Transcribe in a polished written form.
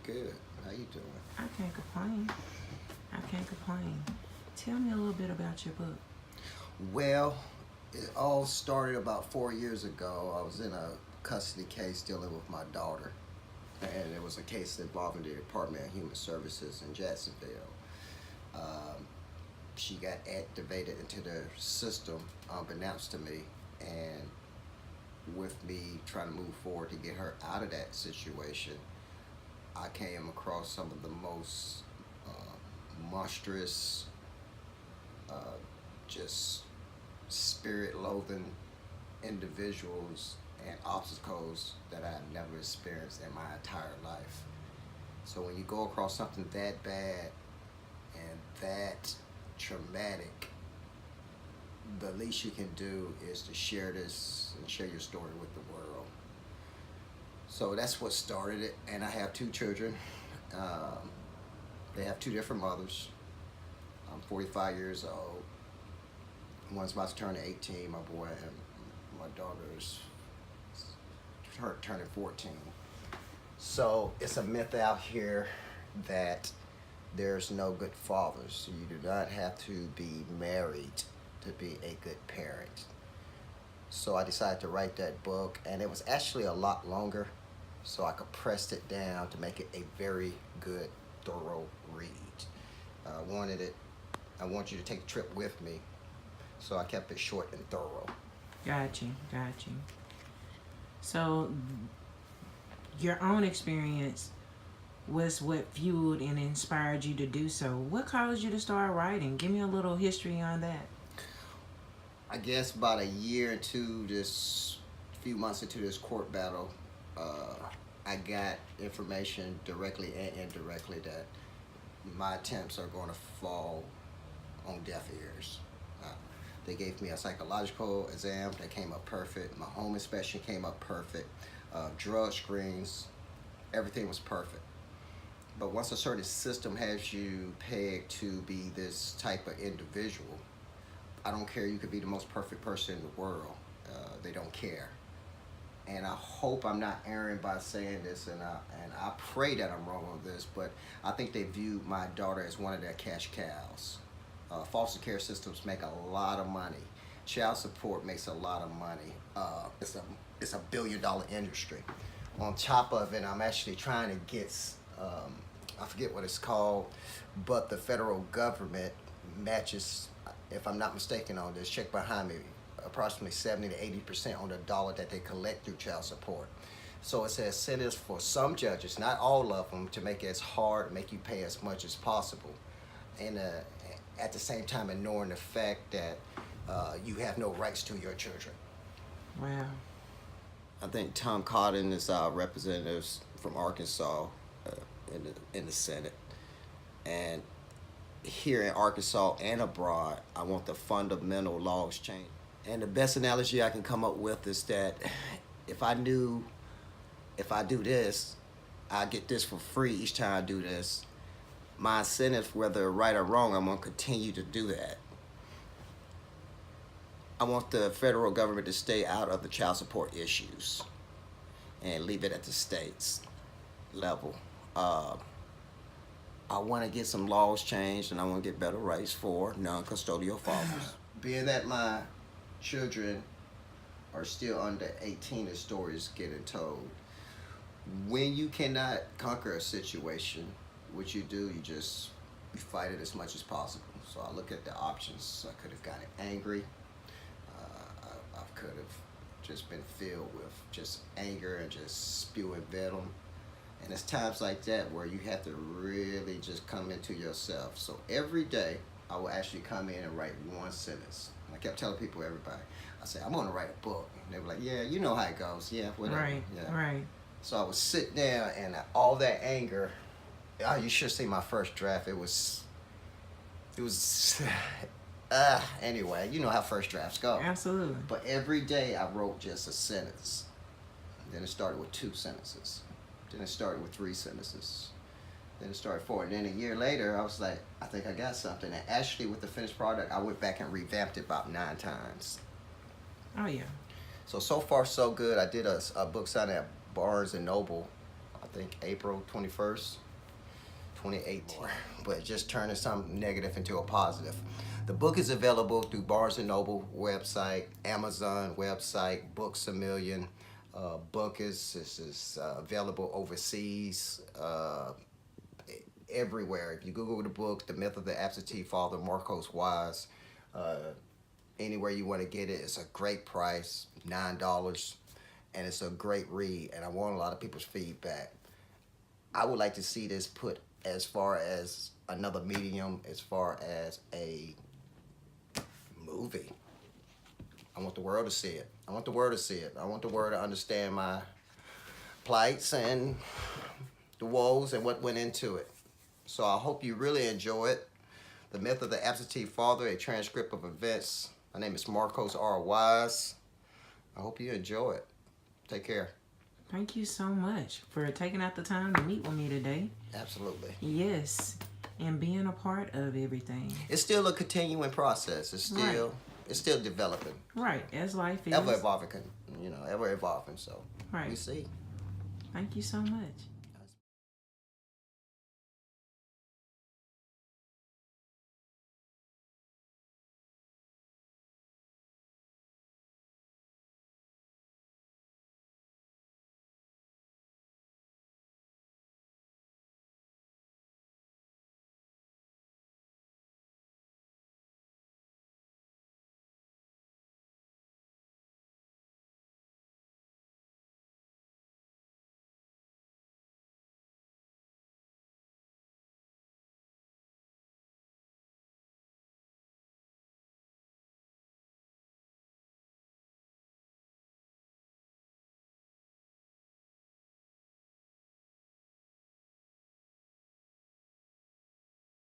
Good. How you doing? I can't complain. I can't complain. Tell me a little bit about your book. Well, it all started about 4 years ago. I was in a custody case dealing with my daughter, and it was a case involving the Department of Human Services in Jacksonville. Um, she got activated into the system unbeknownst to me, and with me trying to move forward to get her out of that situation, I came across some of the most monstrous, just spirit-loathing individuals and obstacles that I have never experienced in my entire life. So when you go across something that bad and that traumatic, the least you can do is to share this and share your story with the world. So that's what started it, and I have two children. They have two different mothers. I'm 45 years old. One's about to turn 18, my boy, and my daughter's turning 14. So it's a myth out here that there's no good fathers. You do not have to be married to be a good parent. So I decided to write that book, and it was actually a lot longer, so I compressed it down to make it a very good, thorough read. I want you to take the trip with me, so I kept it short and thorough. Got you. So, your own experience was what fueled and inspired you to do so. What caused you to start writing? Give me a little history on that. I guess about a year into this, few months into this court battle, I got information directly and indirectly that my attempts are going to fall on deaf ears. They gave me a psychological exam that came up perfect. My home inspection came up perfect. Drug screens, everything was perfect. But once a certain system has you pegged to be this type of individual, I don't care, you could be the most perfect person in the world. They don't care. And I hope I'm not erring by saying this, and I pray that I'm wrong on this, but I think they view my daughter as one of their cash cows. Foster care systems make a lot of money. Child support makes a lot of money. It's a billion-dollar industry. On top of it, I'm actually trying to get, I forget what it's called, but the federal government matches, if I'm not mistaken on this, check behind me, approximately 70 to 80% on the dollar that they collect through child support. So it's an incentive for some judges, not all of them, to make it as hard, make you pay as much as possible. And at the same time ignoring the fact that you have no rights to your children. Wow. I think Tom Cotton is our representatives from Arkansas in the Senate. And here in Arkansas and abroad, I want the fundamental laws changed. And the best analogy I can come up with is that if I do this, I get this for free each time I do this, my incentive, whether right or wrong, I'm going to continue to do that. I want the federal government to stay out of the child support issues and leave it at the states level. I want to get some laws changed, and I want to get better rights for non-custodial fathers. Being that my children are still under 18, the story is getting told. When you cannot conquer a situation, what you do, you fight it as much as possible. So I look at the options. I could have gotten angry. I could have just been filled with just anger and just spewing venom. And it's times like that where you have to really just come into yourself. So every day, I will actually come in and write one sentence. And I kept telling people, everybody, I said, I'm going to write a book. And they were like, yeah, you know how it goes. Yeah, whatever. Right, yeah. right. So I would sit down, and all that anger, you should see my first draft. It was anyway, you know how first drafts go. Absolutely. But every day I wrote just a sentence. Then it started with 2 sentences. Then it started with 3 sentences. Then it started 4. And then a year later, I was like, I think I got something. And actually, with the finished product, I went back and revamped it about 9 times. Oh, yeah. So far, so good. I did a book signing at Barnes & Noble, I think April 21st, 2018. But just turning something negative into a positive. The book is available through Barnes & Noble website, Amazon website, Books A Million. Book is available overseas, everywhere. If you Google the book, The Myth of the Absentee Father, Marcos Wise, anywhere you want to get it, it's a great price, $9, and it's a great read, and I want a lot of people's feedback. I would like to see this put as far as another medium, as far as a movie. I want the world to see it. I want the world to see it. I want the world to understand my plights and the woes and what went into it. So I hope you really enjoy it. The Myth of the Absentee Father, a transcript of events. My name is Marcos R. Wise. I hope you enjoy it. Take care. Thank you so much for taking out the time to meet with me today. Absolutely. Yes, and being a part of everything. It's still a continuing process. It's still developing. Right, as life is. Ever evolving, ever evolving. So right. we see. Thank you so much.